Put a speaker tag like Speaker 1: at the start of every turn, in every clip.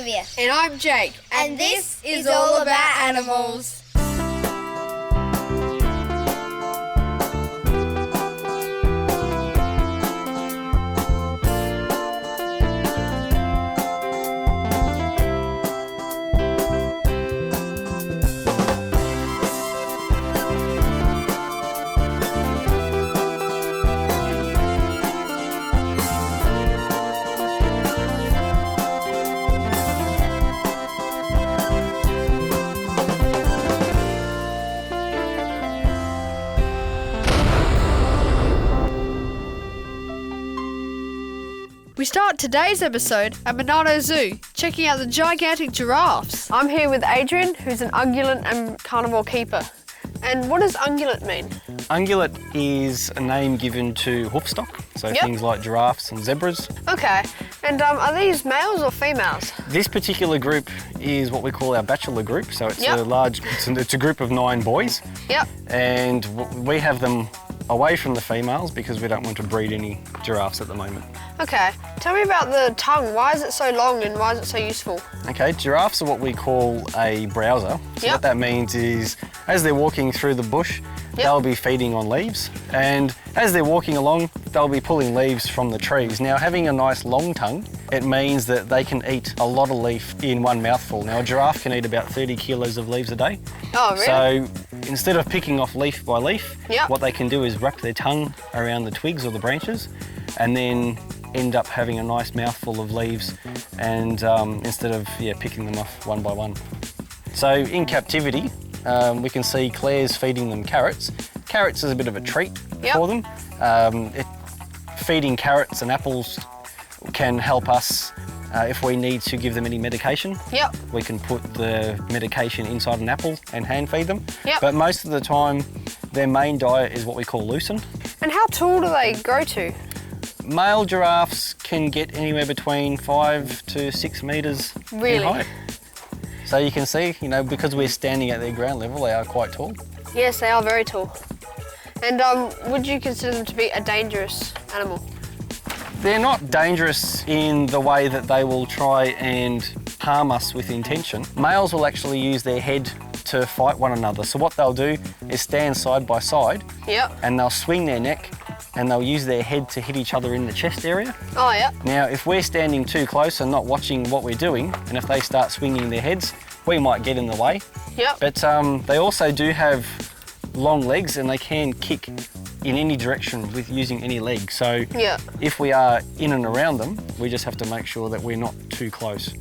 Speaker 1: Olivia.
Speaker 2: And I'm Jake.
Speaker 1: And this is All About Animals.
Speaker 2: We start today's episode at Monado Zoo, checking out the gigantic giraffes. I'm here with Adrian, who's an ungulate and carnivore keeper. And what does ungulate mean?
Speaker 3: Ungulate is a name given to hoofstock, so things like giraffes and zebras.
Speaker 2: Okay, and are these males or females?
Speaker 3: This particular group is what we call our bachelor group, so it's it's a group of 9 boys.
Speaker 2: Yep.
Speaker 3: And we have them away from the females because we don't want to breed any giraffes at the moment.
Speaker 2: Okay, tell me about the tongue. Why is it so long and why is it so useful?
Speaker 3: Okay, giraffes are what we call a browser. So what that means is as they're walking through the bush, they'll be feeding on leaves, and as they're walking along, they'll be pulling leaves from the trees. Now, having a nice long tongue, it means that they can eat a lot of leaf in one mouthful. Now, a giraffe can eat about 30 kilos of leaves a day.
Speaker 2: Oh, really?
Speaker 3: So instead of picking off leaf by leaf, what they can do is wrap their tongue around the twigs or the branches and then end up having a nice mouthful of leaves, and instead of picking them off one by one. So in captivity, we can see Claire's feeding them carrots. Carrots is a bit of a treat for them. Feeding carrots and apples can help us if we need to give them any medication. We can put the medication inside an apple and hand feed them. But most of the time, their main diet is what we call lucerne.
Speaker 2: And how tall do they grow to?
Speaker 3: Male giraffes can get anywhere between 5 to 6 metres in height. So you can see, because we're standing at their ground level, they are quite tall.
Speaker 2: Yes, they are very tall. And would you consider them to be a dangerous animal?
Speaker 3: They're not dangerous in the way that they will try and harm us with intention. Males will actually use their head to fight one another. So what they'll do is stand side by side and they'll swing their neck and they'll use their head to hit each other in the chest area.
Speaker 2: Oh, yeah.
Speaker 3: Now, if we're standing too close and not watching what we're doing, and if they start swinging their heads, we might get in the way. But they also do have long legs and they can kick in any direction with using any leg. So if we are in and around them, we just have to make sure that we're not too close.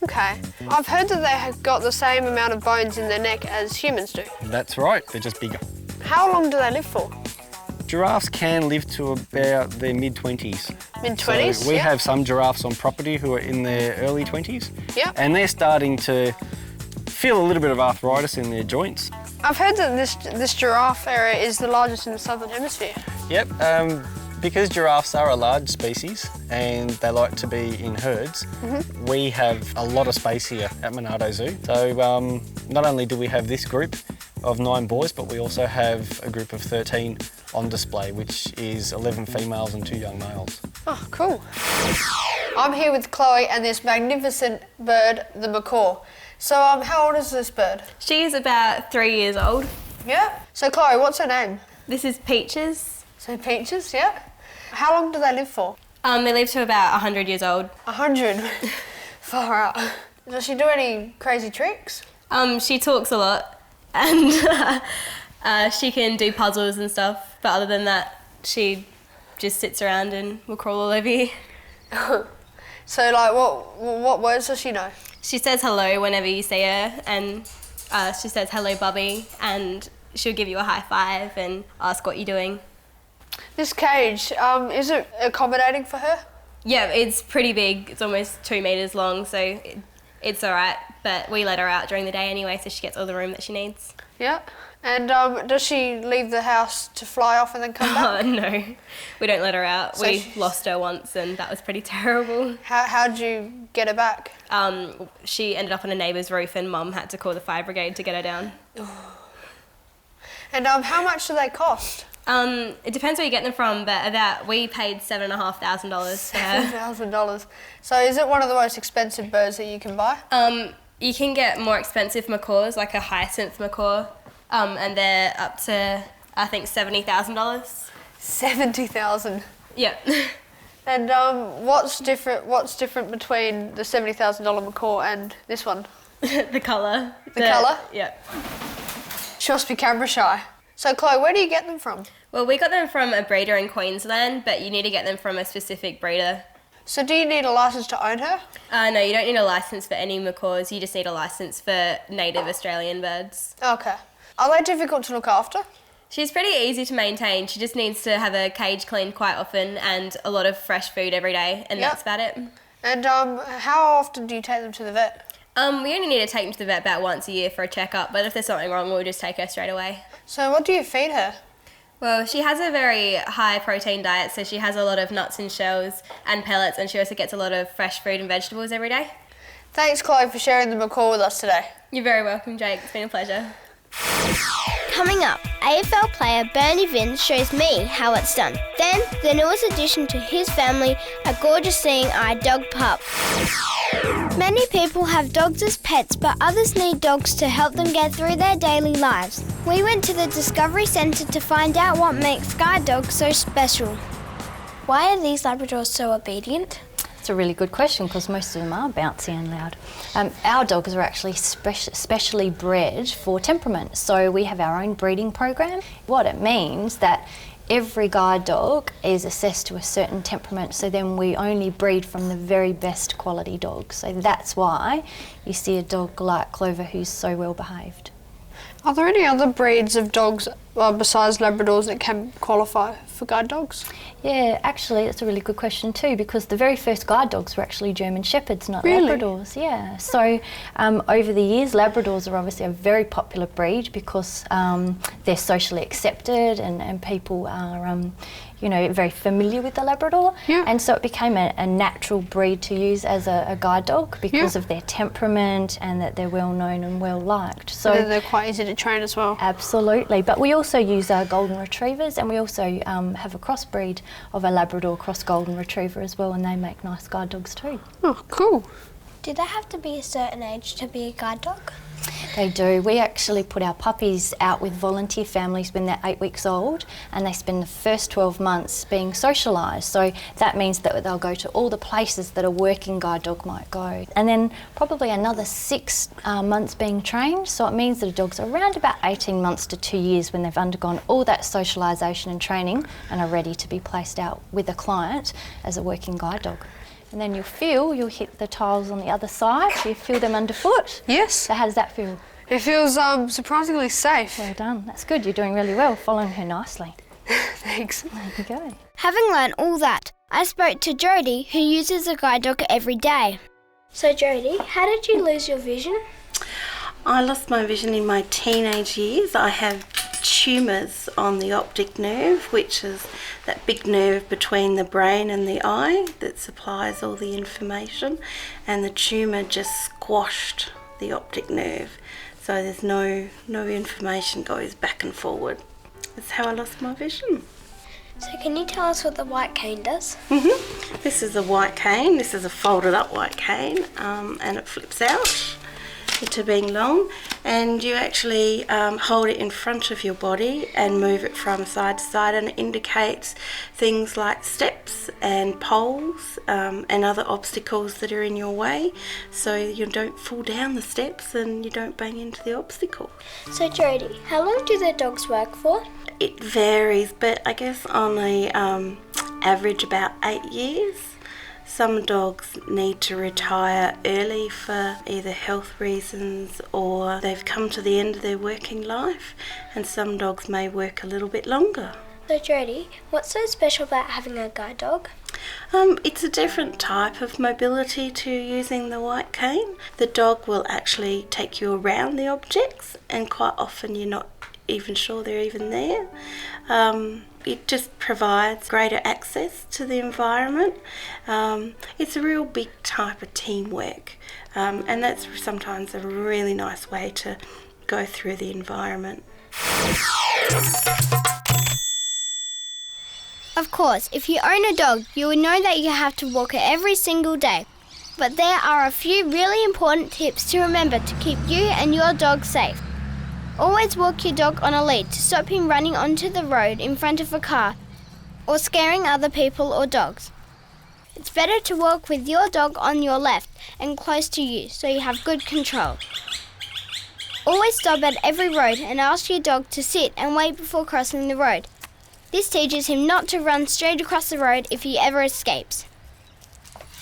Speaker 2: Okay. I've heard that they have got the same amount of bones in their neck as humans do.
Speaker 3: That's right, they're just bigger.
Speaker 2: How long do they live for?
Speaker 3: Giraffes can live to about their mid-20s.
Speaker 2: Mid-20s?
Speaker 3: So we have some giraffes on property who are in their early 20s.
Speaker 2: And
Speaker 3: they're starting to feel a little bit of arthritis in their joints.
Speaker 2: I've heard that this giraffe area is the largest in the southern hemisphere.
Speaker 3: Because giraffes are a large species and they like to be in herds, we have a lot of space here at Monado Zoo. So not only do we have this group of 9 boys, but we also have a group of 13 on display, which is 11 females and 2 young males.
Speaker 2: Oh, cool. I'm here with Chloe and this magnificent bird, the macaw. So how old is this bird?
Speaker 4: She is about 3 years old.
Speaker 2: So Chloe, what's her name?
Speaker 4: This is Peaches.
Speaker 2: So Peaches, How long do they live for?
Speaker 4: They live to about 100 years old.
Speaker 2: 100? Far out. Does she do any crazy tricks?
Speaker 4: She talks a lot and she can do puzzles and stuff, but other than that, she just sits around and will crawl all over you.
Speaker 2: So, like, what words does she know?
Speaker 4: She says hello whenever you see her, and she says hello, Bubby, and she'll give you a high five and ask what you're doing.
Speaker 2: This cage, is it accommodating for her?
Speaker 4: Yeah, it's pretty big. It's almost 2 metres long, so it's all right, but we let her out during the day anyway, so she gets all the room that she needs.
Speaker 2: And does she leave the house to fly off and then come back?
Speaker 4: Oh, no, we don't let her out. So we lost her once and that was pretty terrible.
Speaker 2: How'd you get her back?
Speaker 4: She ended up on a neighbour's roof and Mum had to call the fire brigade to get her down.
Speaker 2: And how much do they cost?
Speaker 4: It depends where you get them from, but we paid $7,500 for her.
Speaker 2: $7,000. So is it one of the most expensive birds that you can buy?
Speaker 4: You can get more expensive macaws, like a hyacinth macaw, and they're up to, I think, $70,000.
Speaker 2: 70,000.
Speaker 4: Yeah.
Speaker 2: And what's different between the $70,000 macaw and this one?
Speaker 4: The colour.
Speaker 2: The colour?
Speaker 4: Yeah.
Speaker 2: She must be camera shy. So Chloe, where do you get them from?
Speaker 4: Well, we got them from a breeder in Queensland, but you need to get them from a specific breeder.
Speaker 2: So do you need a licence to own her?
Speaker 4: No, you don't need a licence for any macaws. You just need a licence for native Australian birds.
Speaker 2: Okay. Are they difficult to look after?
Speaker 4: She's pretty easy to maintain. She just needs to have her cage cleaned quite often and a lot of fresh food every day, and that's about it.
Speaker 2: And how often do you take them to the vet?
Speaker 4: We only need to take them to the vet about once a year for a checkup, but if there's something wrong, we'll just take her straight away.
Speaker 2: So what do you feed her?
Speaker 4: Well, she has a very high protein diet, so she has a lot of nuts and shells and pellets, and she also gets a lot of fresh fruit and vegetables every day.
Speaker 2: Thanks, Chloe, for sharing the macaw with us today.
Speaker 4: You're very welcome, Jake. It's been a pleasure.
Speaker 1: Coming up, AFL player Bernie Vins shows me how it's done. Then, the newest addition to his family, a gorgeous seeing-eyed dog pup. Many people have dogs as pets, but others need dogs to help them get through their daily lives. We went to the Discovery Centre to find out what makes guide dogs so special. Why are these Labradors so obedient?
Speaker 5: It's a really good question because most of them are bouncy and loud. Our dogs are actually specially bred for temperament, so we have our own breeding program. What it means that every guide dog is assessed to a certain temperament, so then we only breed from the very best quality dogs. So that's why you see a dog like Clover who's so well behaved.
Speaker 2: Are there any other breeds of dogs besides Labradors that can qualify for guide dogs?
Speaker 5: Yeah, actually, that's a really good question too, because the very first guide dogs were actually German Shepherds, not
Speaker 2: Really?
Speaker 5: Labradors. Yeah. So over the years, Labradors are obviously a very popular breed because they're socially accepted and people are, very familiar with the Labrador.
Speaker 2: Yeah.
Speaker 5: And so it became a natural breed to use as a guide dog because of their temperament and that they're well known and well liked. So
Speaker 2: And they're quite easy to train as well.
Speaker 5: Absolutely, but we also use our golden retrievers, and we also have a crossbreed of a Labrador cross golden retriever as well, and they make nice guide dogs too.
Speaker 2: Oh, cool.
Speaker 1: Do they have to be a certain age to be a guide dog?
Speaker 5: They do. We actually put our puppies out with volunteer families when they're 8 weeks old, and they spend the first 12 months being socialised. So that means that they'll go to all the places that a working guide dog might go. And then probably another 6 months being trained. So it means that a dog's around about 18 months to 2 years when they've undergone all that socialisation and training and are ready to be placed out with a client as a working guide dog. And then you'll hit the tiles on the other side. You feel them underfoot.
Speaker 2: Yes.
Speaker 5: So how does that feel?
Speaker 2: It feels surprisingly safe.
Speaker 5: Well done. That's good. You're doing really well, following her nicely.
Speaker 2: Thanks.
Speaker 5: There you go.
Speaker 1: Having learned all that, I spoke to Jodie, who uses a guide dog every day. So Jodie, how did you lose your vision?
Speaker 6: I lost my vision in my teenage years. I have tumours on the optic nerve, which is that big nerve between the brain and the eye that supplies all the information, and the tumour just squashed the optic nerve, so there's no information goes back and forward. That's how I lost my vision.
Speaker 1: So can you tell us what the white cane does?
Speaker 6: This is a white cane. This is a folded up white cane, and it flips out into being long, and you actually hold it in front of your body and move it from side to side, and it indicates things like steps and poles and other obstacles that are in your way, so you don't fall down the steps and you don't bang into the obstacle.
Speaker 1: So Jodie, how long do the dogs work for?
Speaker 6: It varies, but I guess on the average about 8 years. Some dogs need to retire early for either health reasons or they've come to the end of their working life, and some dogs may work a little bit longer.
Speaker 1: So Jodie, what's so special about having a guide dog?
Speaker 6: It's a different type of mobility to using the white cane. The dog will actually take you around the objects, and quite often you're not even sure they're even there. It just provides greater access to the environment. It's a real big type of teamwork, and that's sometimes a really nice way to go through the environment.
Speaker 1: Of course, if you own a dog, you would know that you have to walk it every single day. But there are a few really important tips to remember to keep you and your dog safe. Always walk your dog on a lead to stop him running onto the road in front of a car or scaring other people or dogs. It's better to walk with your dog on your left and close to you so you have good control. Always stop at every road and ask your dog to sit and wait before crossing the road. This teaches him not to run straight across the road if he ever escapes.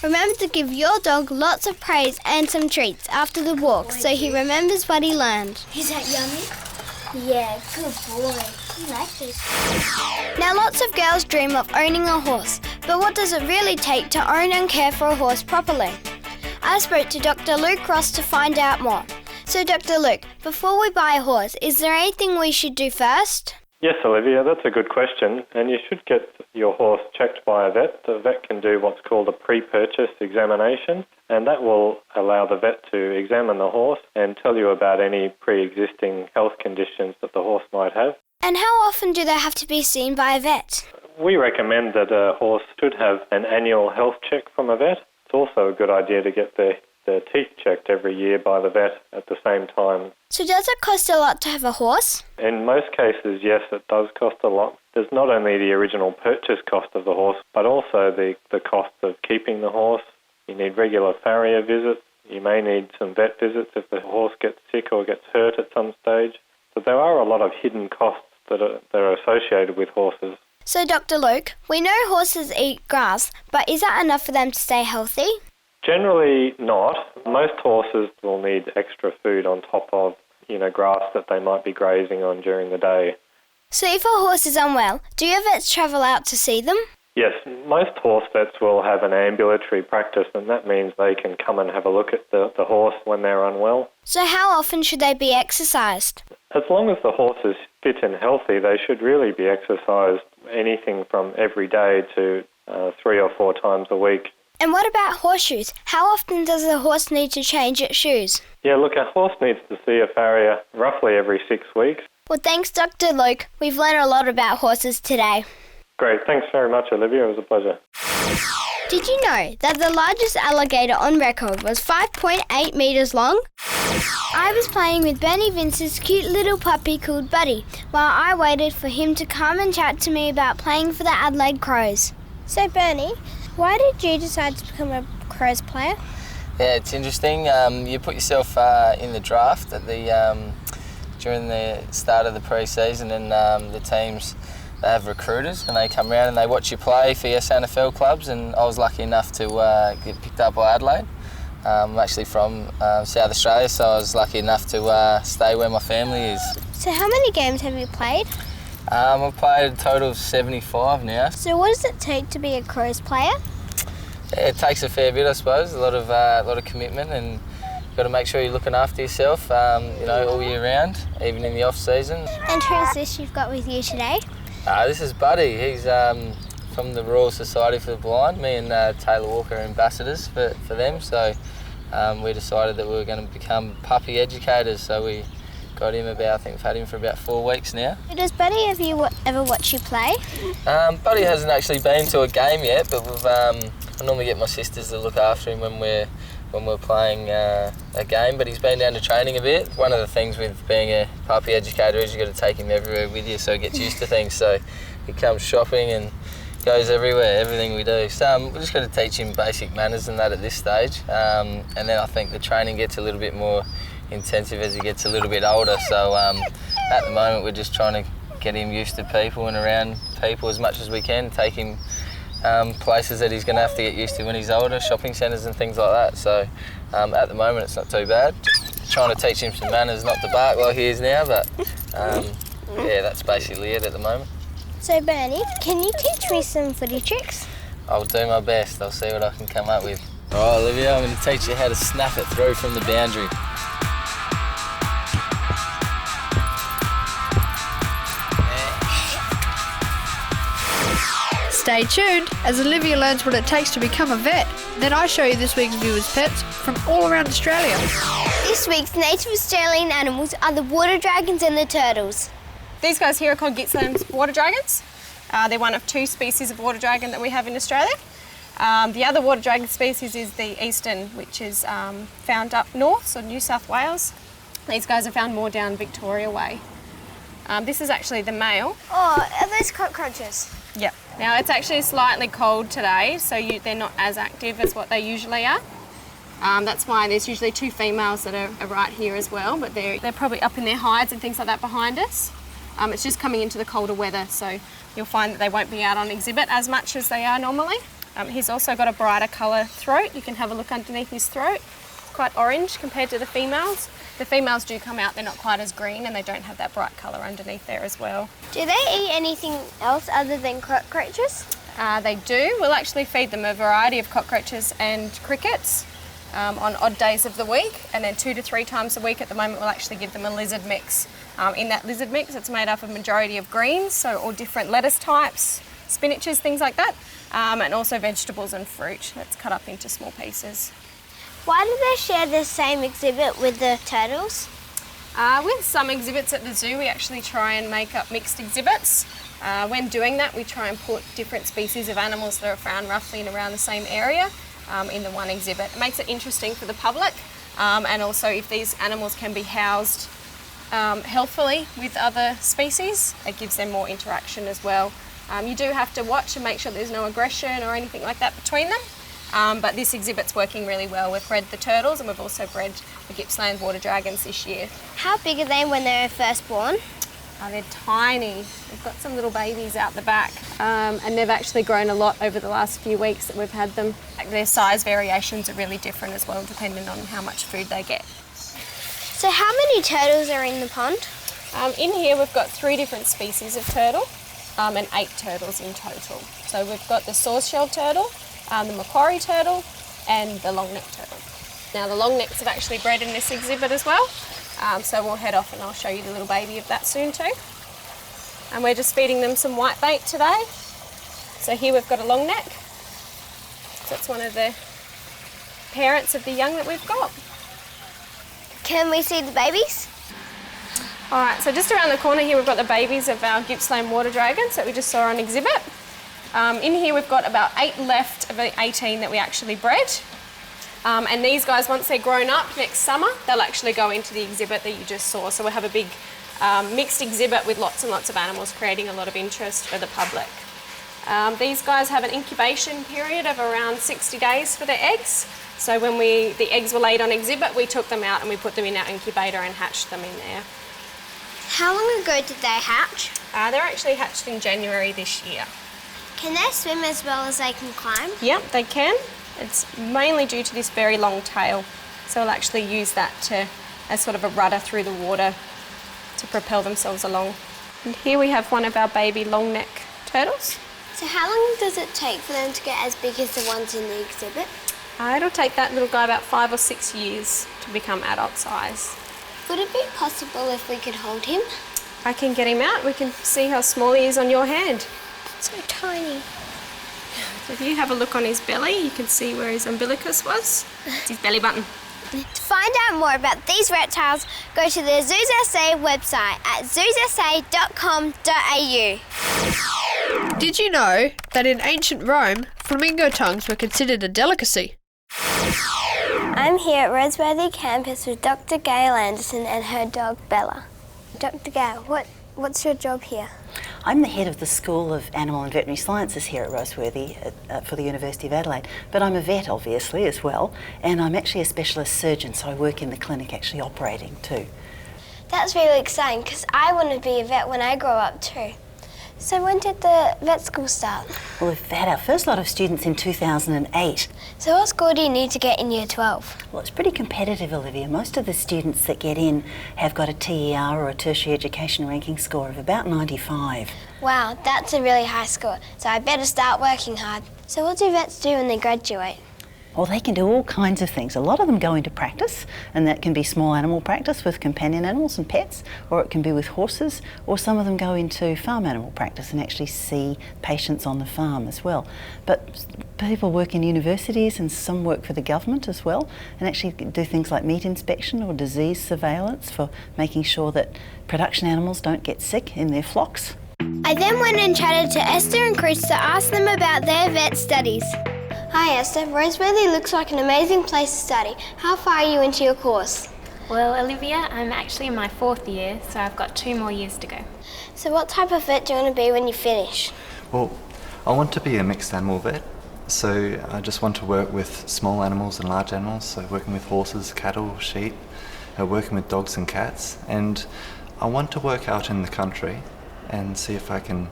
Speaker 1: Remember to give your dog lots of praise and some treats after the walk so he remembers what he learned.
Speaker 7: Is that yummy? Yeah, good boy. You like this.
Speaker 1: Now lots of girls dream of owning a horse, but what does it really take to own and care for a horse properly? I spoke to Dr. Luke Ross to find out more. So Dr. Luke, before we buy a horse, is there anything we should do first?
Speaker 8: Yes, Olivia, that's a good question, and you should get your horse checked by a vet. The vet can do what's called a pre-purchase examination, and that will allow the vet to examine the horse and tell you about any pre-existing health conditions that the horse might have.
Speaker 1: And how often do they have to be seen by a vet?
Speaker 8: We recommend that a horse should have an annual health check from a vet. It's also a good idea to get their teeth checked every year by the vet at the same time.
Speaker 1: So does it cost a lot to have a horse?
Speaker 8: In most cases, yes, it does cost a lot. There's not only the original purchase cost of the horse, but also the cost of keeping the horse. You need regular farrier visits. You may need some vet visits if the horse gets sick or gets hurt at some stage. So there are a lot of hidden costs that are associated with horses.
Speaker 1: So Dr. Luke, we know horses eat grass, but is that enough for them to stay healthy?
Speaker 8: Generally not. Most horses will need extra food on top of, grass that they might be grazing on during the day.
Speaker 1: So if a horse is unwell, do your vets travel out to see them?
Speaker 8: Yes, most horse vets will have an ambulatory practice, and that means they can come and have a look at the horse when they're unwell.
Speaker 1: So how often should they be exercised?
Speaker 8: As long as the horse is fit and healthy, they should really be exercised anything from every day to 3 or 4 times a week.
Speaker 1: And what about horseshoes? How often does the horse need to change its shoes?
Speaker 8: Yeah, look, a horse needs to see a farrier roughly every 6 weeks.
Speaker 1: Well, thanks, Dr. Luke. We've learned a lot about horses today.
Speaker 8: Great, thanks very much, Olivia. It was a pleasure.
Speaker 1: Did you know that the largest alligator on record was 5.8 metres long? I was playing with Bernie Vince's cute little puppy called Buddy while I waited for him to come and chat to me about playing for the Adelaide Crows. So, Bernie, why did you decide to become a Crows player?
Speaker 9: Yeah, it's interesting. You put yourself in the draft at during the start of the pre-season, and the teams, they have recruiters and they come around and they watch you play for your SANFL clubs, and I was lucky enough to get picked up by Adelaide. I'm actually from South Australia, so I was lucky enough to stay where my family is.
Speaker 1: So how many games have you played?
Speaker 9: I've played a total of 75 now.
Speaker 1: So what does it take to be a Crows player?
Speaker 9: Yeah, it takes a fair bit, I suppose, a lot of commitment, and you've got to make sure you're looking after yourself, all year round, even in the off-season.
Speaker 1: And who's this you've got with you today?
Speaker 9: This is Buddy. He's from the Royal Society for the Blind. Me and Taylor Walker are ambassadors for them, so we decided that we were going to become puppy educators, so we got him I think we've had him for about 4 weeks now.
Speaker 1: Does Buddy ever watch you play?
Speaker 9: Buddy hasn't actually been to a game yet, but I normally get my sisters to look after him when we're playing a game, but he's been down to training a bit. One of the things with being a puppy educator is you've got to take him everywhere with you so he gets used to things, so he comes shopping and goes everywhere, everything we do. So we're just got to teach him basic manners and that at this stage, and then I think the training gets a little bit more intensive as he gets a little bit older, so at the moment we're just trying to get him used to people and around people as much as we can, take him places that he's going to have to get used to when he's older, shopping centres and things like that. So at the moment it's not too bad. Just trying to teach him some manners, not to bark like he is now, but yeah, that's basically it at the moment.
Speaker 1: So Bernie, can you teach me some footy tricks?
Speaker 9: I'll do my best. I'll see what I can come up with. All right, Olivia, I'm going to teach you how to snap it through from the boundary.
Speaker 2: Stay tuned as Olivia learns what it takes to become a vet. Then I show you this week's viewers' pets from all around Australia.
Speaker 1: This week's native Australian animals are the water dragons and the turtles.
Speaker 10: These guys here are called Gippsland's water dragons. They're one of 2 species of water dragon that we have in Australia. The other water dragon species is the eastern, which is found up north, so New South Wales. These guys are found more down Victoria Way. This is actually the male.
Speaker 1: Oh, are those cockroaches?
Speaker 10: Yep. Now it's actually slightly cold today, so they're not as active as what they usually are. That's why there's usually 2 females that are right here as well, but they're probably up in their hides and things like that behind us. It's just coming into the colder weather, so you'll find that they won't be out on exhibit as much as they are normally. He's also got a brighter colour throat. You can have a look underneath his throat. Quite orange compared to the females. The females do come out, they're not quite as green and they don't have that bright colour underneath there as well.
Speaker 1: Do they eat anything else other than cockroaches?
Speaker 10: They do. We'll actually feed them a variety of cockroaches and crickets on odd days of the week, and then 2 to 3 times a week at the moment we'll actually give them a lizard mix. In that lizard mix it's made up of a majority of greens, so all different lettuce types, spinaches, things like that, and also vegetables and fruit that's cut up into small pieces.
Speaker 1: Why do they share the same exhibit with the turtles?
Speaker 10: With some exhibits at the zoo we actually try and make up mixed exhibits. When doing that we try and put different species of animals that are found roughly in around the same area in the one exhibit. It makes it interesting for the public, and also if these animals can be housed healthfully with other species, it gives them more interaction as well. You do have to watch and make sure there's no aggression or anything like that between them. But this exhibit's working really well. We've bred the turtles and we've also bred the Gippsland water dragons this year.
Speaker 1: How big are they when they're first born?
Speaker 10: They're tiny. We've got some little babies out the back, and they've actually grown a lot over the last few weeks that we've had them. Their size variations are really different as well, depending on how much food they get.
Speaker 1: So how many turtles are in the pond?
Speaker 10: In here we've got 3 different species of turtle, and 8 turtles in total. So we've got the sword-shelled turtle, the Macaw turtle and the long-necked turtle. Now the long-necks have actually bred in this exhibit as well, so we'll head off and I'll show you the little baby of that soon too. And we're just feeding them some white bait today. So here we've got a long neck. So that's one of the parents of the young that we've got.
Speaker 1: Can we see the babies?
Speaker 10: Alright, so just around the corner here we've got the babies of our Gippsland water dragons that we just saw on exhibit. In here we've got about 8 left of the 18 that we actually bred. And these guys, once they're grown up next summer, they'll actually go into the exhibit that you just saw. So we'll have a big mixed exhibit with lots and lots of animals, creating a lot of interest for the public. These guys have an incubation period of around 60 days for their eggs. So when the eggs were laid on exhibit, we took them out and we put them in our incubator and hatched them in there.
Speaker 1: How long ago did they hatch?
Speaker 10: They're actually hatched in January this year.
Speaker 1: Can they swim as well as they can climb?
Speaker 10: Yep, they can. It's mainly due to this very long tail. So we'll actually use that as sort of a rudder through the water to propel themselves along. And here we have one of our baby long neck turtles.
Speaker 1: So how long does it take for them to get as big as the ones in the exhibit?
Speaker 10: It'll take that little guy about 5 or 6 years to become adult size.
Speaker 1: Would it be possible if we could hold him?
Speaker 10: I can get him out. We can see how small he is on your hand.
Speaker 1: So tiny.
Speaker 10: So if you have a look on his belly, you can see where his umbilicus was. It's his belly button.
Speaker 1: To find out more about these reptiles, go to the Zoos SA website at zoosa.com.au.
Speaker 2: Did you know that in ancient Rome, flamingo tongues were considered a delicacy?
Speaker 1: I'm here at Roseworthy campus with Dr. Gail Anderson and her dog Bella. Dr. Gail, what's your job here?
Speaker 11: I'm the head of the School of Animal and Veterinary Sciences here at Roseworthy for the University of Adelaide, but I'm a vet obviously as well, and I'm actually a specialist surgeon, so I work in the clinic actually operating too.
Speaker 1: That's really exciting because I want to be a vet when I grow up too. So when did the vet school start?
Speaker 11: Well, we've had our first lot of students in 2008.
Speaker 1: So what score do you need to get in year 12?
Speaker 11: Well, it's pretty competitive, Olivia. Most of the students that get in have got a TER or a tertiary education ranking score of about 95.
Speaker 1: Wow, that's a really high score, so I better start working hard. So what do vets do when they graduate?
Speaker 11: Well, they can do all kinds of things. A lot of them go into practice, and that can be small animal practice with companion animals and pets, or it can be with horses, or some of them go into farm animal practice and actually see patients on the farm as well. But people work in universities and some work for the government as well, and actually do things like meat inspection or disease surveillance for making sure that production animals don't get sick in their flocks.
Speaker 1: I then went and chatted to Esther and Chris to ask them about their vet studies. Hi Esther, Roseworthy looks like an amazing place to study. How far are you into your course?
Speaker 12: Well, Olivia, I'm actually in my 4th year, so I've got 2 more years to go.
Speaker 1: So what type of vet do you want to be when you finish?
Speaker 13: Well, I want to be a mixed animal vet. So I just want to work with small animals and large animals, so working with horses, cattle, sheep, working with dogs and cats. And I want to work out in the country and see if I can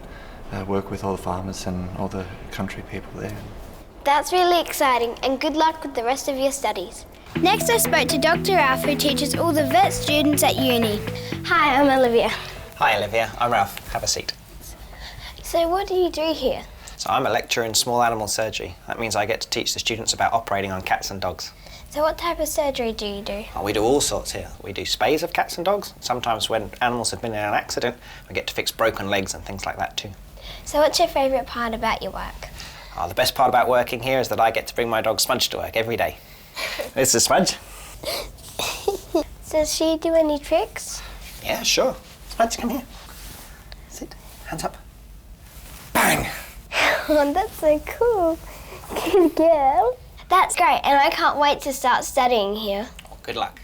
Speaker 13: work with all the farmers and all the country people there.
Speaker 1: That's really exciting, and good luck with the rest of your studies. Next I spoke to Dr. Ralph, who teaches all the vet students at uni. Hi, I'm Olivia.
Speaker 14: Hi Olivia, I'm Ralph. Have a seat.
Speaker 1: So what do you do here?
Speaker 14: So I'm a lecturer in small animal surgery. That means I get to teach the students about operating on cats and dogs.
Speaker 1: So what type of surgery do you do?
Speaker 14: We do all sorts here. We do spays of cats and dogs. Sometimes when animals have been in an accident, we get to fix broken legs and things like that too.
Speaker 1: So what's your favourite part about your work?
Speaker 14: The best part about working here is that I get to bring my dog Smudge to work every day. This is Smudge.
Speaker 1: Does she do any tricks?
Speaker 14: Yeah, sure. Smudge, come here. Sit. Hands up. Bang!
Speaker 1: Oh, that's so cool. Good girl. That's great, and I can't wait to start studying here.
Speaker 14: Good luck.